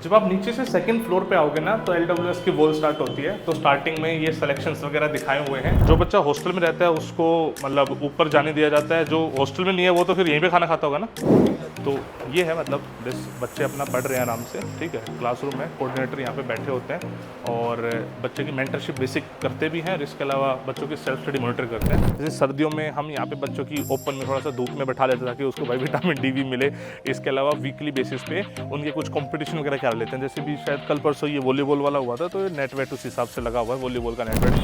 जब आप नीचे से सेकंड फ्लोर पे आओगे ना तो LWS की वॉल स्टार्ट होती है। तो स्टार्टिंग में ये सिलेक्शंस वगैरह दिखाए हुए हैं। जो बच्चा हॉस्टल में रहता है उसको मतलब ऊपर जाने दिया जाता है, जो हॉस्टल में नहीं है वो तो फिर यहीं पे खाना खाता होगा ना। तो ये है मतलब बच्चे अपना पढ़ रहे हैं आराम से, ठीक है। क्लासरूम में कोऑर्डिनेटर यहाँ पे बैठे होते हैं और बच्चे की मेंटरशिप बेसिक करते भी हैं और इसके अलावा बच्चों की सेल्फ स्टडी मॉनिटर करते हैं। जैसे सर्दियों में हम यहाँ पे बच्चों की ओपन में थोड़ा सा धूप में बैठा लेते हैं ताकि उसको भाई विटामिन डी भी मिले। इसके अलावा वीकली बेसिस पे उनके कुछ कॉम्पिटिशन वगैरह करा लेते हैं। जैसे भी शायद कल परसों ये वॉलीबॉल वाला हुआ था तो नेट वेट उस हिसाब से लगा हुआ है, वॉलीबॉल का नेट वेट।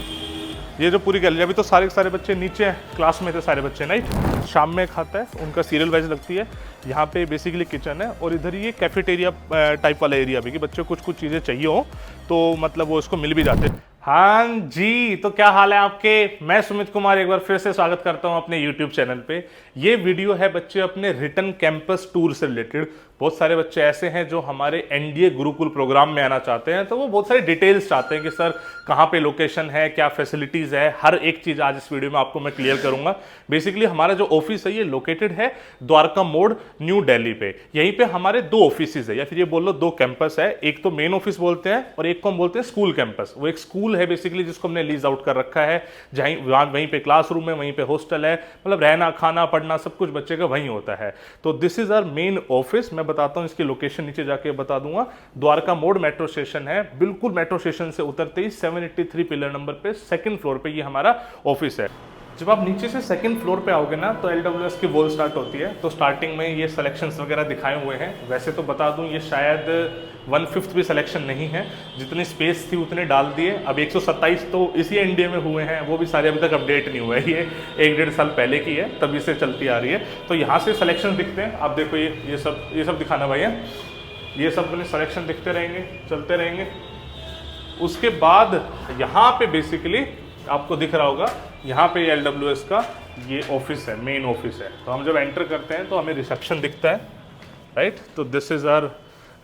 ये जो पूरी गैलरी, अभी तो सारे सारे बच्चे नीचे हैं, क्लास में थे सारे बच्चे नाइट। शाम में खाता है, उनका सीरियल वेज लगती है। यहाँ पे बेसिकली किचन है और इधर ये कैफेटेरिया टाइप वाला एरिया भी कि बच्चों को कुछ चीज़ें चाहिए हो तो मतलब वो इसको मिल भी जाते हैं। हाँ जी, तो क्या हाल है आपके। मैं सुमित कुमार एक बार फिर से स्वागत करता हूँ अपने YouTube चैनल पे। ये वीडियो है बच्चे अपने रिटर्न कैंपस टूर से रिलेटेड। बहुत सारे बच्चे ऐसे हैं जो हमारे NDA गुरुकुल प्रोग्राम में आना चाहते हैं, तो वो बहुत सारी डिटेल्स चाहते हैं कि सर कहाँ पे लोकेशन है, क्या फैसिलिटीज़ है। हर एक चीज़ आज इस वीडियो में आपको मैं क्लियर करूँगा। बेसिकली हमारा जो ऑफिस है ये लोकेटेड है द्वारका मोड़, न्यू दिल्ली पे। यहीं पे हमारे दो ऑफिसेज है या फिर ये बोल लो दो कैंपस है। एक तो मेन ऑफिस बोलते हैं और एक को हम बोलते हैं स्कूल कैंपस। वो एक स्कूल है बेसिकली जिसको हमने लीज आउट कर रखा है, जहाँ वहीं पे क्लासरूम है, वहीं पे हॉस्टल है, मतलब रहना खाना पढ़ना सब कुछ बच्चे का वहीं होता है। तो this is our main office. मैं बताता हूँ इसकी लोकेशन, नीचे जाके बता दूंगा। द्वारका मोड़ मेट्रो स्टेशन है, बिल्कुल मेट्रो स्टेशन से उतरते ही 783 पिलर नंबर पे सेकंड फ्लोर पे ये हमारा ऑफिस है। जब आप नीचे से सेकंड फ्लोर पे आओगे ना तो LWS की वॉल स्टार्ट होती है। तो स्टार्टिंग में ये सिलेक्शंस वगैरह दिखाए हुए हैं। वैसे तो बता दूं ये शायद 1/5 भी सिलेक्शन नहीं है, जितनी स्पेस थी उतने डाल दिए। अब 127 तो इसी NDA में हुए हैं, वो भी सारे अभी तक अपडेट नहीं हुए। ये 1-1.5 साल पहले की है, तभी से चलती आ रही है। तो यहाँ से सिलेक्शन दिखते हैं। आप देखो ये सब दिखाना भाई है, ये सब अपने सिलेक्शन दिखते रहेंगे, चलते रहेंगे। उसके बाद यहाँ पे बेसिकली आपको दिख रहा होगा, यहाँ पे LWS का ये ऑफिस है, मेन ऑफिस है। तो हम जब एंटर करते हैं तो हमें रिसेप्शन दिखता है, राइट। तो दिस इज आवर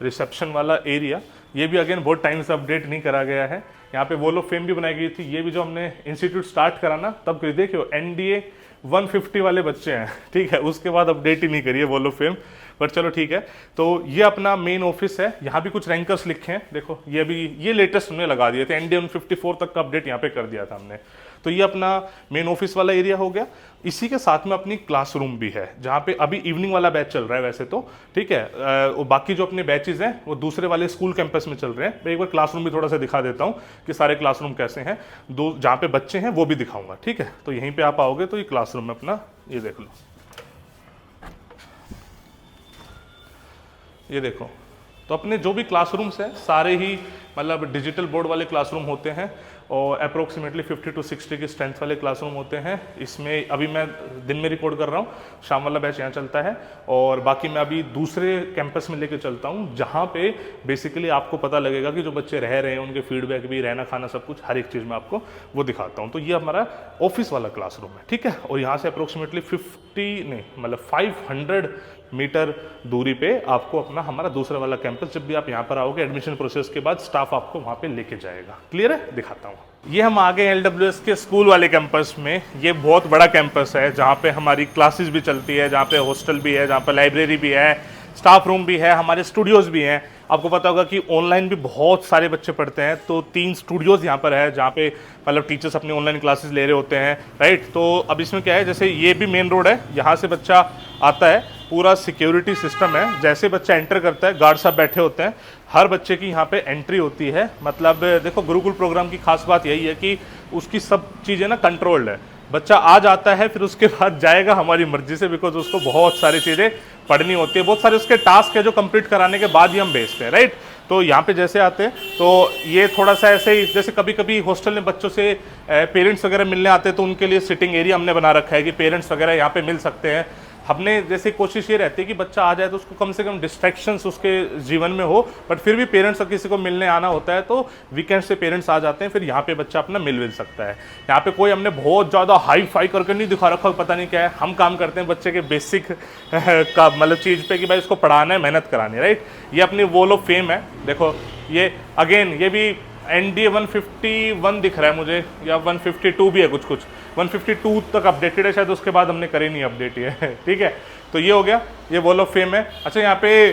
रिसेप्शन वाला एरिया। ये भी अगेन बहुत टाइम से अपडेट नहीं करा गया है। यहाँ पे वॉल ऑफ फेम भी बनाई गई थी। ये भी जो हमने इंस्टीट्यूट स्टार्ट करा ना तब करी, देखियो NDA 150 वाले बच्चे हैं, ठीक है। उसके बाद अपडेट ही नहीं करी है वॉल ऑफ फेम, पर चलो ठीक है। तो ये अपना मेन ऑफिस है। यहाँ भी कुछ रैंकर्स लिखे हैं, देखो ये लेटेस्ट हमने लगा दिए थे। NDA 154 तक का अपडेट यहाँ पे कर दिया था हमने। तो ये अपना मेन ऑफिस वाला एरिया हो गया। इसी के साथ में अपनी क्लासरूम भी है, जहाँ पे अभी इवनिंग वाला बैच चल रहा है वैसे तो, ठीक है। और बाकी जो अपने बैचेस हैं वो दूसरे वाले स्कूल कैंपस में चल रहे हैं। मैं एक बार क्लासरूम भी थोड़ा सा दिखा देता हूँ कि सारे क्लासरूम कैसे हैं। दो जहाँ पे बच्चे हैं वो भी दिखाऊंगा, ठीक है। तो यहीं पे आप आओगे तो ये क्लासरूम में अपना ये देख लो, ये देखो। तो अपने जो भी क्लासरूम्स हैं सारे ही मतलब डिजिटल बोर्ड वाले क्लासरूम होते हैं और अप्रोक्सीमेटली 50 to 60 की स्ट्रेंथ वाले क्लासरूम होते हैं। इसमें अभी मैं दिन में रिकॉर्ड कर रहा हूँ, शाम वाला बैच यहाँ चलता है। और बाकी मैं अभी दूसरे कैंपस में लेके चलता हूँ जहाँ पे बेसिकली आपको पता लगेगा कि जो बच्चे रह रहे हैं उनके फीडबैक भी, रहना खाना सब कुछ, हर एक चीज़ में आपको वो दिखाता हूँ। तो ये हमारा ऑफिस वाला क्लासरूम है, ठीक है। और यहाँ से अप्रोक्सीमेटली 500 मीटर दूरी पे आपको अपना हमारा दूसरा वाला कैंपस, जब भी आप यहाँ पर आओगे एडमिशन प्रोसेस के बाद स्टाफ आपको वहाँ पे लेके जाएगा। क्लियर है, दिखाता हूँ। ये हम आ गए LWS के स्कूल वाले कैंपस में। ये बहुत बड़ा कैंपस है जहाँ पे हमारी क्लासेस भी चलती है, जहाँ पे हॉस्टल भी है, जहाँ पे लाइब्रेरी भी है, स्टाफ रूम भी है, हमारे स्टूडियोज़ भी हैं। आपको पता होगा कि ऑनलाइन भी बहुत सारे बच्चे पढ़ते हैं, तो 3 स्टूडियोज़ यहाँ पर है जहाँ पे मतलब टीचर्स अपनी ऑनलाइन क्लासेस ले रहे होते हैं, राइट। तो अब इसमें क्या है, जैसे ये भी मेन रोड है, यहाँ से बच्चा आता है, पूरा सिक्योरिटी सिस्टम है। जैसे बच्चा एंटर करता है गार्ड साहब बैठे होते हैं, हर बच्चे की यहाँ पे एंट्री होती है। मतलब देखो गुरुकुल प्रोग्राम की खास बात यही है कि उसकी सब चीज़ें ना कंट्रोल्ड है। बच्चा आ जाता है फिर उसके बाद जाएगा हमारी मर्जी से, बिकॉज उसको बहुत सारी चीज़ें पढ़नी होती है, बहुत सारे उसके टास्क है जो कंप्लीट कराने के बाद ही हम भेजते हैं, राइट। तो यहाँ पे जैसे आते हैं तो ये थोड़ा सा ऐसे ही, जैसे कभी कभी हॉस्टल में बच्चों से पेरेंट्स वगैरह मिलने आते हैं तो उनके लिए सिटिंग एरिया हमने बना रखा है कि पेरेंट्स वगैरह यहाँ पे मिल सकते हैं। हमने जैसे कोशिश ये रहती है कि बच्चा आ जाए तो उसको कम से कम डिस्ट्रैक्शंस उसके जीवन में हो, बट फिर भी पेरेंट्स का किसी को मिलने आना होता है तो वीकेंड से पेरेंट्स आ जाते हैं, फिर यहाँ पे बच्चा अपना मिल सकता है। यहाँ पे कोई हमने बहुत ज़्यादा हाई फाई करके नहीं दिखा रखा, पता नहीं क्या है। हम काम करते हैं बच्चे के बेसिक का मतलब चीज़ पे कि भाई इसको पढ़ाना है, मेहनत करानी है, राइट। ये अपनी वॉल ऑफ फेम है, देखो ये अगेन ये भी NDA 151 दिख रहा है मुझे, या 152 भी है कुछ 152 तक अपडेटेड है शायद, उसके बाद हमने करे नहीं अपडेट ये ठीक है। तो ये हो गया, ये वॉल ऑफ फेम है। अच्छा यहाँ पे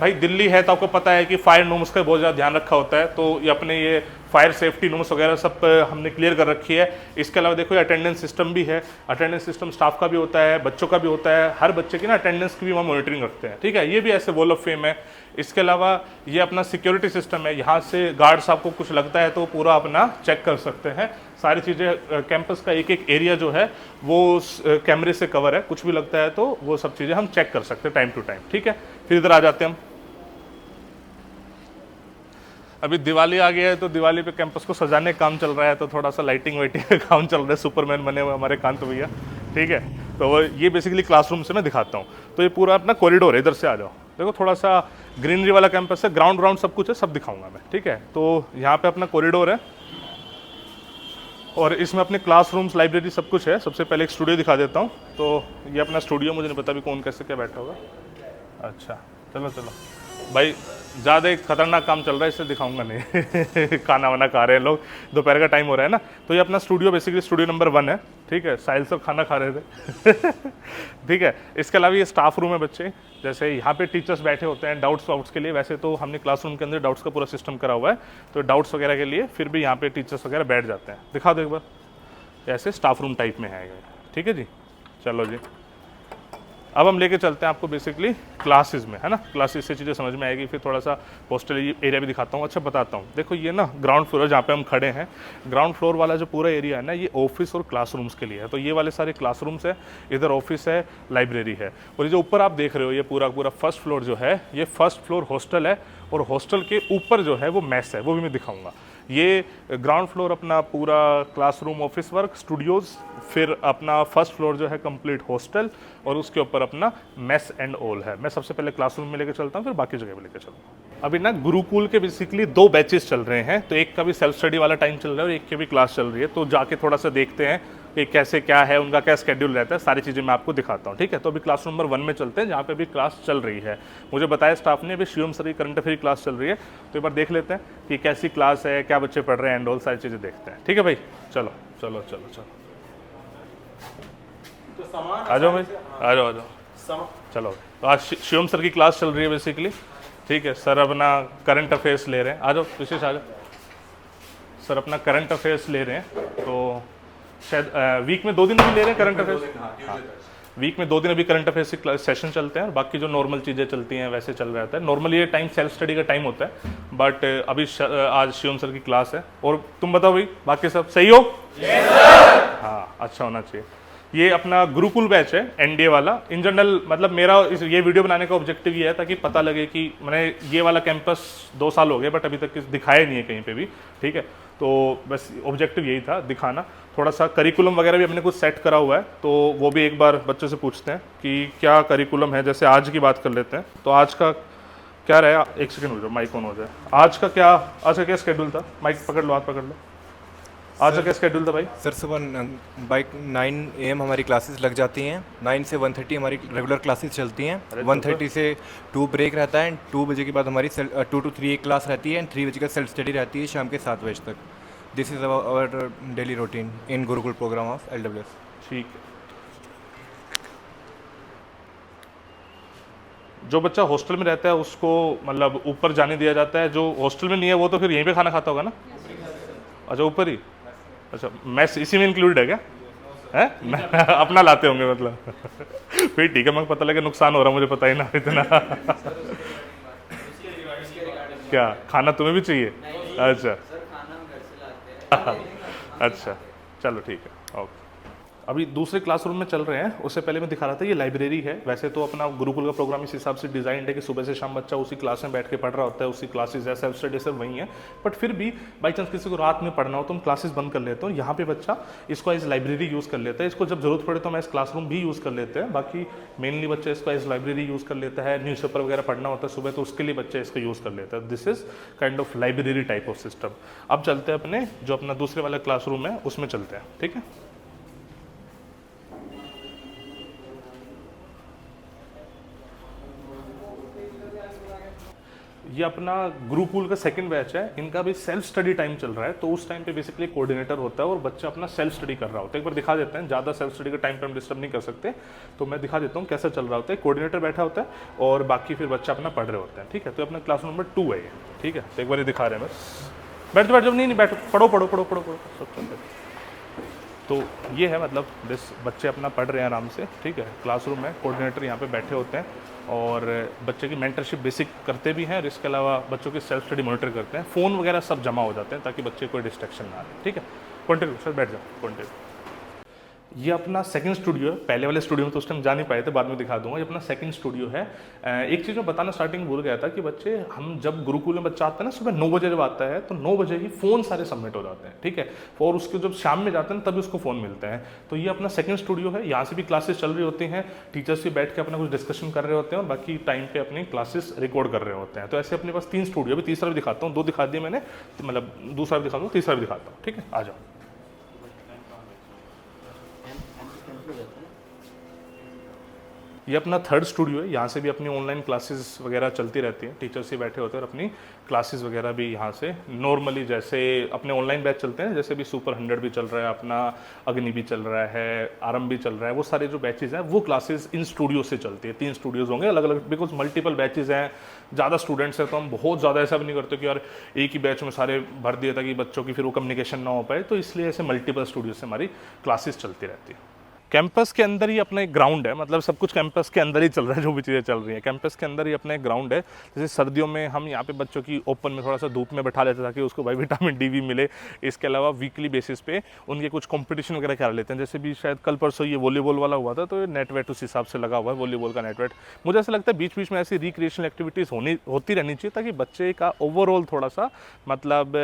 भाई दिल्ली है तो आपको पता है कि फायर नॉर्म्स का बहुत ज़्यादा ध्यान रखा होता है, तो ये अपने ये फायर सेफ्टी नॉर्म्स वगैरह सब हमने क्लियर कर रखी है। इसके अलावा देखो ये अटेंडेंस सिस्टम भी है, अटेंडेंस सिस्टम स्टाफ का भी होता है, बच्चों का भी होता है, हर बच्चे की ना अटेंडेंस की भी वहाँ मॉनिटरिंग रखते हैं, ठीक है। ये भी ऐसे वॉल ऑफ फेम है। इसके अलावा ये अपना सिक्योरिटी सिस्टम है, यहाँ से गार्ड्स आपको कुछ लगता है तो पूरा अपना चेक कर सकते हैं सारी चीज़ें। कैंपस का एक एक एरिया जो है वो कैमरे से कवर है, कुछ भी लगता है तो वो सब चीज़ें हम चेक कर सकते हैं टाइम टू टाइम, ठीक है। फिर इधर आ जाते हैं हम। अभी दिवाली आ गया है तो दिवाली पे कैंपस को सजाने का काम चल रहा है, तो थोड़ा सा लाइटिंग वाइटिंग का काम चल रहा है। सुपरमैन बने हुए हमारे कांत भैया, ठीक है। तो ये बेसिकली क्लासरूम से मैं दिखाता हूँ। तो ये पूरा अपना कॉरिडोर है, इधर से आ जाओ। देखो थोड़ा सा ग्रीनरी वाला कैंपस है, ग्राउंड व्राउंड सब कुछ है, सब दिखाऊंगा मैं, ठीक है। तो यहाँ पे अपना कॉरिडोर है और इसमें अपने क्लासरूम्स, लाइब्रेरी सब कुछ है। सबसे पहले एक स्टूडियो दिखा देता हूँ। तो ये अपना स्टूडियो, मुझे नहीं पता भी कौन कैसे क्या बैठा होगा। अच्छा चलो चलो भाई, ज़्यादा एक खतरनाक काम चल रहा है, इससे दिखाऊंगा नहीं। खाना वाना खा रहे हैं लोग, दोपहर का टाइम हो रहा है ना। तो ये अपना स्टूडियो बेसिकली स्टूडियो नंबर 1 है, ठीक है। साहिल सब खाना खा रहे थे। ठीक है। इसके अलावा ये स्टाफ रूम है बच्चे, जैसे यहाँ पे टीचर्स बैठे होते हैं डाउट्स वाउट्स के लिए। वैसे तो हमने क्लासरूम के अंदर डाउट्स का पूरा सिस्टम करा हुआ है, तो डाउट्स वगैरह के लिए फिर भी यहाँ पे टीचर्स वगैरह बैठ जाते हैं। दिखा दो एक बार, ऐसे स्टाफ रूम टाइप में है, ठीक है जी। चलो जी, अब हम लेके चलते हैं आपको बेसिकली क्लासेस में, है ना। क्लासेस से चीज़ें समझ में आएगी। फिर थोड़ा सा हॉस्टल एरिया भी दिखाता हूँ। अच्छा बताता हूँ, देखो ये ना ग्राउंड फ्लोर है जहाँ पे हम खड़े हैं। ग्राउंड फ्लोर वाला जो पूरा एरिया है ना, ये ऑफिस और क्लासरूम्स के लिए है। तो ये वाले सारे क्लासरूम्स है, इधर ऑफिस है, लाइब्रेरी है। और ये जो ऊपर आप देख रहे हो, ये पूरा पूरा फर्स्ट फ्लोर जो है, ये फर्स्ट फ्लोर हॉस्टल है। और हॉस्टल के ऊपर जो है वो मेस है, वो भी मैं दिखाऊंगा। ये ग्राउंड फ्लोर अपना पूरा क्लासरूम, ऑफिस वर्क, स्टूडियोज़, फिर अपना फर्स्ट फ्लोर जो है कंप्लीट हॉस्टल, और उसके ऊपर अपना मेस एंड ऑल है। मैं सबसे पहले क्लासरूम में लेकर चलता हूँ, फिर बाकी जगह पे लेकर चलता हूँ। अभी ना गुरुकुल के बेसिकली 2 बैचेस चल रहे हैं, तो एक का भी सेल्फ स्टडी वाला टाइम चल रहा है और एक की भी क्लास चल रही है। तो जाके थोड़ा सा देखते हैं कि कैसे क्या है, उनका क्या स्केड्यूल रहता है, सारी चीज़ें मैं आपको दिखाता हूँ, ठीक है। तो अभी क्लास नंबर 1 में चलते हैं, जहाँ पे अभी क्लास चल रही है। मुझे बताया स्टाफ ने अभी शिवम सर की करंट अफेयर क्लास चल रही है, तो एक बार देख लेते हैं कि कैसी क्लास है, क्या बच्चे पढ़ रहे हैं एंड ऑल, सारी चीज़ें देखते हैं, ठीक है भाई। चलो चलो चलो चलो, आ जाओ भाई, आ जाओ आ जाओ। चलो, तो आज शिवम सर की क्लास चल रही है बेसिकली, ठीक है। सर अपना करंट अफेयर्स ले रहे हैं, आ जाओ विशेष आ जाओ। सर अपना करंट अफेयर्स ले रहे हैं, तो शायद वीक में 2 दिन भी ले रहे हैं करंट अफेयर्स। हाँ, वीक में 2 दिन अभी करंट अफेयर्स के सेशन चलते हैं, और बाकी जो नॉर्मल चीज़ें चलती हैं वैसे चल रहा होता है। नॉर्मली ये टाइम सेल्फ स्टडी का टाइम होता है, बट अभी आज शिवम सर की क्लास है। और तुम बताओ भाई, बाकी सब सही हो? yes, हाँ, अच्छा होना चाहिए। ये अपना गुरुकुल बैच है, एनडीए वाला। इन जनरल मतलब मेरा ये वीडियो बनाने का ऑब्जेक्टिव ये है ताकि पता लगे कि मैंने ये वाला कैंपस 2 साल हो गए बट अभी तक दिखाया नहीं है कहीं पे भी, ठीक है। तो बस ऑब्जेक्टिव यही था, दिखाना। थोड़ा सा करिकुलम वगैरह भी हमने कुछ सेट करा हुआ है, तो वो भी एक बार बच्चों से पूछते हैं कि क्या करिकुलम है। जैसे आज की बात कर लेते हैं, तो आज का क्या रहा, एक सेकेंड हो जाए, माइक ऑन हो जाए। आज का क्या शेड्यूल था? माइक पकड़ लो, हाथ पकड़ लो। आज का क्या शेड्यूल था भाई? सर सुबह बाइक 9 AM हमारी क्लासेस लग जाती हैं, 9 से 1:30 हमारी रेगुलर क्लासेस चलती हैं। 1:30 से 2 ब्रेक रहता है, 2 बजे के बाद हमारी 2 to 3 एक क्लास रहती है, एंड 3 बजे का सेल्फ स्टडी रहती है शाम के 7 बजे तक। This is our daily routine in Gurukul program of LWS। ठीक है। जो बच्चा हॉस्टल में रहता है उसको मतलब ऊपर जाने दिया जाता है, जो हॉस्टल में नहीं है वो तो फिर यहीं पे खाना खाता होगा ना? अच्छा, ऊपर ही। अच्छा, मैस इसी में इंक्लूडेड है क्या? है अपना लाते होंगे मतलब। फिर ठीक है, मैं पता लगे नुकसान हो रहा, मुझे पता ही ना इतना। क्या खाना तुम्हें भी चाहिए? अच्छा अच्छा, चलो ठीक है, ओके। अभी दूसरे क्लासरूम में चल रहे हैं, उससे पहले मैं दिखा रहा था ये लाइब्रेरी है। वैसे तो अपना गुरुकुल का प्रोग्राम इस हिसाब से डिजाइंड है कि सुबह से शाम बच्चा उसी क्लास में बैठ के पढ़ रहा होता है, उसी क्लासेस है, सेल्फ स्टडी सब वही है। बट फिर भी बाई चांस किसी को रात में पढ़ना हो तो हम क्लासेस बंद कर लेते हैं, यहाँ पे बच्चा इसको एज लाइब्रेरी यूज़ कर लेता है। इसको जब जरूरत पड़े तो हम एज क्लासरूम भी यूज़ कर लेते हैं, बाकी मेनली बच्चा इसको एज लाइब्रेरी यूज़ कर लेता है। न्यूज़पेपर वगैरह पढ़ना होता है सुबह तो उसके लिए बच्चा इसको यूज़ कर लेता है। This is kind of library type of system. अब चलते हैं अपने जो अपना दूसरे वाला क्लासरूम है उसमें चलते हैं, ठीक है। ये अपना गुरुकुल का सेकंड बैच है, इनका भी सेल्फ स्टडी टाइम चल रहा है। तो उस टाइम पे बेसिकली कोऑर्डिनेटर होता है और बच्चा अपना सेल्फ स्टडी कर रहा होता है। एक बार दिखा देते हैं, ज़्यादा सेल्फ स्टडी का टाइम पे हम डिस्टर्ब नहीं कर सकते, तो मैं दिखा देता हूँ कैसा चल रहा होता है। कोऑर्डिनेटर बैठा होता है और बाकी फिर बच्चा अपना पढ़ रहे होते हैं, ठीक है। तो अपना क्लास नंबर 2 है ये, ठीक है। तो एक बार ये दिखा रहे हैं बस, बैठ जाओ नहीं बैठो, पढ़ो पढ़ो पढ़ो पढ़ो पढ़ो सब चल रहा है। तो ये है मतलब बच्चे अपना पढ़ रहे हैं आराम से, ठीक है। क्लासरूम में कोऑर्डिनेटर यहाँ पे बैठे होते हैं और बच्चे की मेंटरशिप बेसिक करते भी हैं और इसके अलावा बच्चों की सेल्फ स्टडी मॉनिटर करते हैं। फ़ोन वगैरह सब जमा हो जाते हैं ताकि बच्चे कोई डिस्ट्रैक्शन ना आए, ठीक है। कंटिन्यू सर, बैठ जाओ, कंटिन्यू। ये अपना सेकंड स्टूडियो है। पहले वाले स्टूडियो में तो उस टाइम जा नहीं पाए थे, बाद में दिखा दूंगा। ये अपना सेकंड स्टूडियो है। एक चीज़ मैं बताना स्टार्टिंग भूल गया था कि बच्चे, हम जब गुरुकुल में बच्चा आता है ना, सुबह 9 बजे जब आता है तो 9 बजे ही फ़ोन सारे सबमिट हो जाते हैं, ठीक है। और उसके जब शाम में जाते हैं तभी उसको फ़ोन मिलते हैं। तो ये अपना सेकंड स्टूडियो है, यहाँ से भी क्लासेस चल रही होती हैं, टीचर्स भी बैठ के अपना कुछ डिस्कशन कर रहे होते हैं और बाकी टाइम पे अपनी क्लासेस रिकॉर्ड कर रहे होते हैं। तो ऐसे अपने पास 3 स्टूडियो, अभी तीसरा भी दिखाता हूँ। 2 दिखा दिए मैंने, मतलब दूसरा भी दिखा दूँ, तीसरा भी दिखाता हूँ, ठीक है। आ जाओ। ये अपना थर्ड स्टूडियो है। यहाँ से भी अपनी ऑनलाइन क्लासेस वगैरह चलती रहती हैं, टीचर्स ही बैठे होते हैं और अपनी क्लासेस वगैरह भी यहाँ से नॉर्मली जैसे अपने ऑनलाइन बैच चलते हैं, जैसे भी सुपर 100 भी चल रहा है, अपना अग्नि भी चल रहा है, आरंभ भी चल रहा है, वो सारे जो बैचेज हैं वो क्लासेस इन स्टूडियो से चलती है। 3 स्टूडियोज होंगे अलग अलग, बिकॉज मल्टीपल बैचेज हैं, ज़्यादा स्टूडेंट्स हैं, तो हम बहुत ज़्यादा ऐसा भी नहीं करते कि यार एक ही बैच में सारे भर दिए ताकि बच्चों की फिर वो कम्युनिकेशन ना हो पाए। तो इसलिए ऐसे मल्टीपल स्टूडियो से हमारी क्लासेस चलती रहती है। कैंपस के अंदर ही अपना एक ग्राउंड है, मतलब सब कुछ कैंपस के अंदर ही चल रहा है, जो भी चीज़ें चल रही हैं कैंपस के अंदर ही अपना एक ग्राउंड है। जैसे सर्दियों में हम यहाँ पे बच्चों की ओपन में थोड़ा सा धूप में बैठा लेते हैं ताकि उसको भाई विटामिन डी भी मिले। इसके अलावा वीकली बेसिस पे उनके कुछ कंपटीशन वगैरह करा लेते हैं। जैसे भी शायद कल परसों ये वॉलीबॉल वाला हुआ था, तो नेट वेट उस हिसाब से लगा हुआ है, वॉलीबॉल का नेट वेट। मुझे ऐसा लगता है बीच बीच में ऐसी रिक्रिएशनल एक्टिविटीज़ होती रहनी चाहिए ताकि बच्चे का ओवरऑल थोड़ा सा मतलब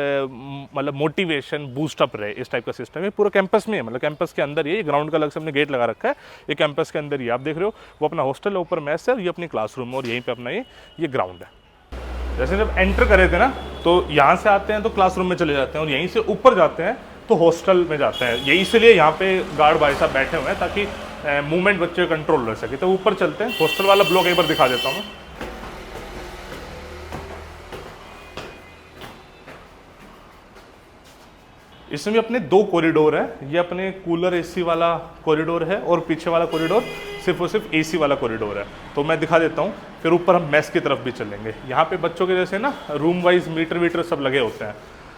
मोटिवेशन बूस्टअप रहे। इस टाइप का सिस्टम है पूरा कैंपस में है, मतलब कैंपस के अंदर ये ग्राउंड का अलग से हमने गेट लगा रखा है। ये कैंपस के अंदर ही आप देख रहे हो, वो अपना हॉस्टल है, ऊपर मैस है और ये अपनी क्लासरूम है और यहीं पे अपना ये ग्राउंड है। जैसे जब एंटर करे थे ना, तो यहाँ से आते हैं तो क्लासरूम में चले जाते हैं और यहीं से ऊपर जाते हैं तो हॉस्टल में जाते हैं। यही इसलिए यहाँ पे गार्ड भाई साहब बैठे हुए हैं ताकि मूवमेंट बच्चे कंट्रोल रह सके। तो ऊपर चलते हैं, हॉस्टल वाला ब्लॉक एक बार दिखा देता हूँ मैं। इसमें भी अपने 2 कॉरिडोर है। ये अपने कूलर एसी वाला कॉरिडोर है और पीछे वाला कॉरिडोर सिर्फ और सिर्फ एसी वाला कॉरिडोर है। तो मैं दिखा देता हूँ, फिर ऊपर हम मेस की तरफ भी चलेंगे। यहाँ पे बच्चों के जैसे ना रूम वाइज मीटर वीटर सब लगे होते हैं,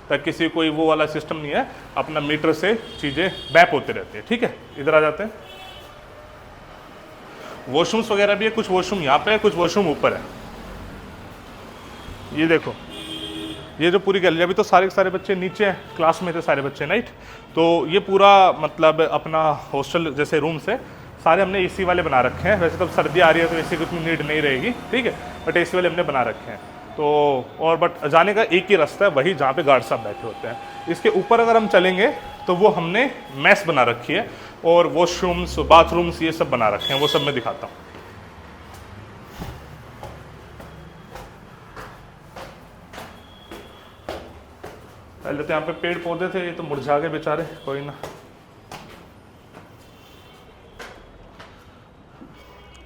ताकि किसी कोई वो वाला सिस्टम नहीं है, अपना मीटर से चीज़ें बैप होते रहती है, ठीक है। इधर आ जाते हैं। वॉशरूम्स वगैरह भी है, कुछ वॉशरूम यहाँ पे है, कुछ वॉशरूम ऊपर है। ये देखो, ये जो पूरी गैलरी, अभी तो सारे के सारे बच्चे नीचे क्लास में थे, सारे बच्चे नाइट। तो ये पूरा मतलब अपना हॉस्टल जैसे रूम्स है, सारे हमने एसी वाले बना रखे हैं। वैसे तो सर्दी आ रही है तो एसी की उतनी नीड नहीं रहेगी, ठीक है, बट एसी वाले हमने बना रखे हैं। तो और बट जाने का एक ही रास्ता है, वही जहाँ पे गार्ड साहब बैठे होते हैं। इसके ऊपर अगर हम चलेंगे तो वो हमने मैस बना रखी है और वॉशरूम्स बाथरूम्स ये सब बना रखे हैं, वो सब मैं दिखाता हूँ। पहले तो यहाँ पे पेड़ पौधे थे, ये तो मुरझा गए बेचारे, कोई ना।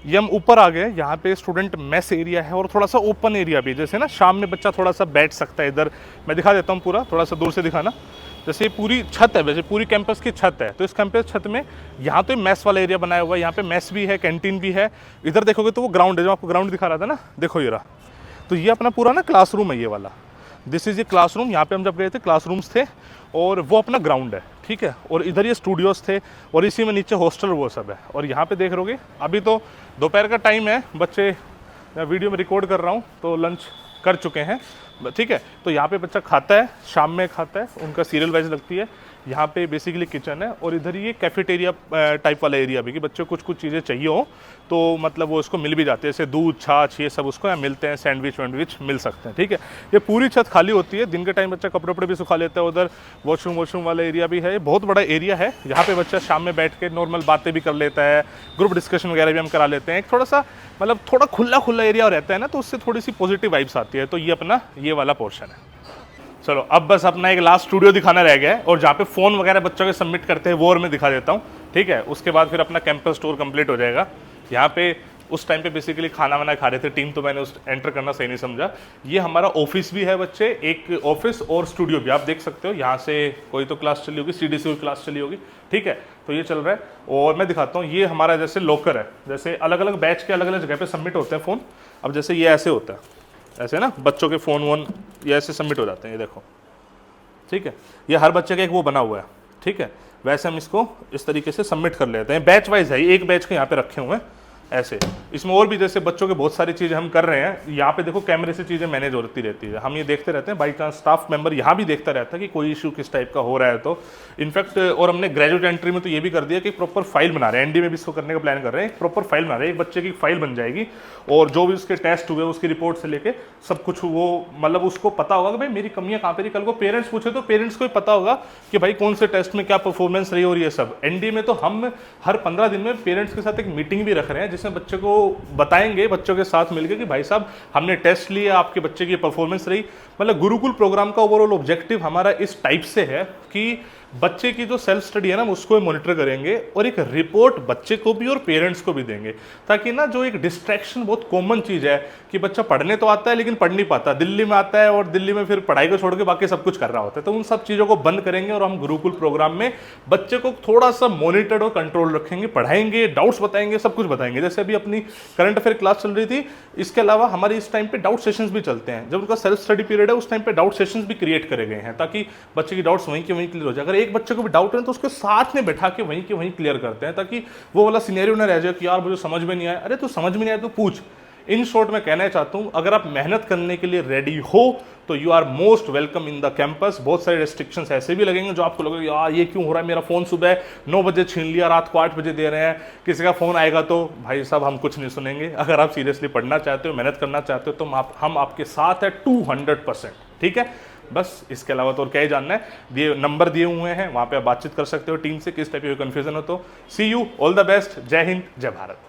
ये हम ऊपर आ गए, यहाँ पे स्टूडेंट मेस एरिया है और थोड़ा सा ओपन एरिया भी, जैसे ना शाम में बच्चा थोड़ा सा बैठ सकता है। इधर मैं दिखा देता हूँ पूरा, थोड़ा सा दूर से दिखाना। जैसे ये पूरी छत है, वैसे पूरी कैंपस की छत है, तो इस कैंपस छत में यहाँ तो मेस वाला एरिया बनाया हुआ है। यहाँ पे मेस भी है, कैंटीन भी है। इधर देखोगे तो वो ग्राउंड है, जो आपको ग्राउंड दिखा रहा था ना, देखो ये रहा। तो ये अपना पूरा ना क्लासरूम है, ये वाला दिस इज़ ये क्लासरूम। यहाँ पे हम जब गए थे क्लासरूम्स थे और वो अपना ग्राउंड है, ठीक है। और इधर ये स्टूडियोज़ थे और इसी में नीचे हॉस्टल वो सब है। और यहाँ पे देख रहोगे, अभी तो दोपहर का टाइम है, बच्चे, मैं वीडियो में रिकॉर्ड कर रहा हूँ तो लंच कर चुके हैं, ठीक है। तो यहाँ पे बच्चा खाता है, शाम में खाता है, उनका सीरियल वाइज लगती है। यहाँ पे बेसिकली किचन है और इधर ये कैफेटेरिया टाइप वाला एरिया भी, कि बच्चों को कुछ चीज़ें चाहिए हो तो मतलब वो उसको मिल भी जाते हैं, जैसे दूध छाछ ये सब उसको यहाँ मिलते हैं, सैंडविच वैंडविच मिल सकते हैं, ठीक है। ये पूरी छत खाली होती है, दिन के टाइम बच्चा कपड़े वपड़े भी सुखा लेता है। उधर वॉशरूम वाला एरिया भी है, ये बहुत बड़ा एरिया है। यहाँ पे बच्चा शाम में बैठ के नॉर्मल बातें भी कर लेता है, ग्रुप डिस्कशन वगैरह भी हम करा लेते हैं। एक थोड़ा सा मतलब थोड़ा खुला एरिया रहता है ना, तो उससे थोड़ी सी पॉजिटिव वाइब्स आती है। तो ये अपना ये वाला पोर्शन है। चलो अब बस अपना एक लास्ट स्टूडियो दिखाना रह गया है, और जहाँ पे फ़ोन वगैरह बच्चों के सबमिट करते हैं वो और मैं दिखा देता हूँ, ठीक है। उसके बाद फिर अपना कैंपस टूर कंप्लीट हो जाएगा। यहाँ पे उस टाइम पे बेसिकली खाना वाना खा रहे थे टीम, तो मैंने उस एंटर करना सही नहीं समझा। ये हमारा ऑफिस भी है बच्चे, एक ऑफिस और स्टूडियो भी आप देख सकते हो। यहाँ से कोई तो क्लास चली होगी, CDC की क्लास चली होगी, ठीक है। तो ये चल रहा है और मैं दिखाता हूँ, ये हमारा जैसे लॉकर है, जैसे अलग अलग बैच के अलग अलग जगह पे सबमिट होते हैं फ़ोन। अब जैसे ये ऐसे होता है, ऐसे ना बच्चों के फ़ोन वोन ये ऐसे सबमिट हो जाते हैं, ये देखो, ठीक है। ये हर बच्चे का एक वो बना हुआ है, ठीक है। वैसे हम इसको इस तरीके से सबमिट कर लेते हैं, बैच वाइज है, एक बैच के यहाँ पे रखे हुए हैं ऐसे। इसमें और भी जैसे बच्चों के बहुत सारी चीज़ें हम कर रहे हैं। यहाँ पे देखो कैमरे से चीज़ें मैनेज होती रहती है, हम ये देखते रहते हैं। बाई चांस स्टाफ मेंबर यहाँ भी देखता रहता है कि कोई इशू किस टाइप का हो रहा है। तो इनफैक्ट और हमने ग्रेजुएट एंट्री में तो ये भी कर दिया कि प्रॉपर फाइल बना रहे हैं, ND में भी इसको करने का प्लान कर रहे हैं। एक प्रॉपर फाइल बना रहे हैं, एक बच्चे की फाइल बन जाएगी और जो भी उसके टेस्ट हुए उसकी रिपोर्ट से लेके सब कुछ वो मतलब उसको पता होगा कि भाई मेरी कमियाँ कहाँ पे रही। कल को पेरेंट्स पूछे तो पेरेंट्स को भी पता होगा कि भाई कौन से टेस्ट में क्या परफॉर्मेंस रही और ये सब। ND में तो हम हर 15 दिन में पेरेंट्स के साथ एक मीटिंग भी रख रहे हैं, जिसमें बच्चे को बताएंगे बच्चों के साथ मिलकर कि भाई साहब हमने टेस्ट लिया, आपके बच्चे की परफॉर्मेंस रही। मतलब गुरुकुल प्रोग्राम का ओवरऑल ऑब्जेक्टिव हमारा इस टाइप से है कि बच्चे की जो सेल्फ स्टडी है ना उसको मॉनिटर करेंगे और एक रिपोर्ट बच्चे को भी और पेरेंट्स को भी देंगे, ताकि ना जो एक डिस्ट्रैक्शन बहुत कॉमन चीज़ है कि बच्चा पढ़ने तो आता है लेकिन पढ़ नहीं पाता, दिल्ली में आता है और दिल्ली में फिर पढ़ाई को छोड़ के बाकी सब कुछ कर रहा होता है। तो उन सब चीज़ों को बंद करेंगे और हम गुरुकुल प्रोग्राम में बच्चे को थोड़ा सा मॉनिटर्ड और कंट्रोल रखेंगे, पढ़ाएंगे, डाउट्स बताएंगे, सब कुछ बताएंगे। जैसे अभी अपनी करंट अफेयर क्लास चल रही थी, इसके अलावा हमारे इस टाइम पे डाउट सेशंस भी चलते हैं। जब उनका सेल्फ स्टडी पीरियड है उस टाइम पे डाउट सेशंस भी क्रिएट करे गए हैं, ताकि बच्चे की डाउट्स वहीं के वहीं क्लियर हो जाए। अगर एक बच्चे को भी डाउट है तो उसके साथ में बैठा के वहीं के वहीं क्लियर करते हैं, ताकि वो वाला सिनेरियो ना रह जाए कि यार मुझे समझ में नहीं आया। अरे तो समझ में नहीं आया तो पूछ। इन शॉर्ट मैं कहना चाहता हूं, अगर आप मेहनत करने के लिए रेडी हो तो you are most welcome in the campus. बहुत सारे रेस्ट्रिक्शंस ऐसे भी लगेंगे जो आपको लगेगा यार ये क्यों हो रहा है, मेरा फ़ोन सुबह 9 बजे छीन लिया, रात को 8 बजे दे रहे हैं, किसी का फ़ोन आएगा तो भाई साहब हम कुछ नहीं सुनेंगे। अगर आप सीरियसली पढ़ना चाहते हो, मेहनत करना चाहते हो तो हम आपके साथ है 200%, ठीक है। बस इसके अलावा तो और क्या ही जानना है, दिए नंबर दिए हुए हैं, वहाँ पे आप बातचीत कर सकते हो टीम से, किस टाइप की कन्फ्यूजन हो तो। सी यू, ऑल द बेस्ट, जय हिंद, जय भारत।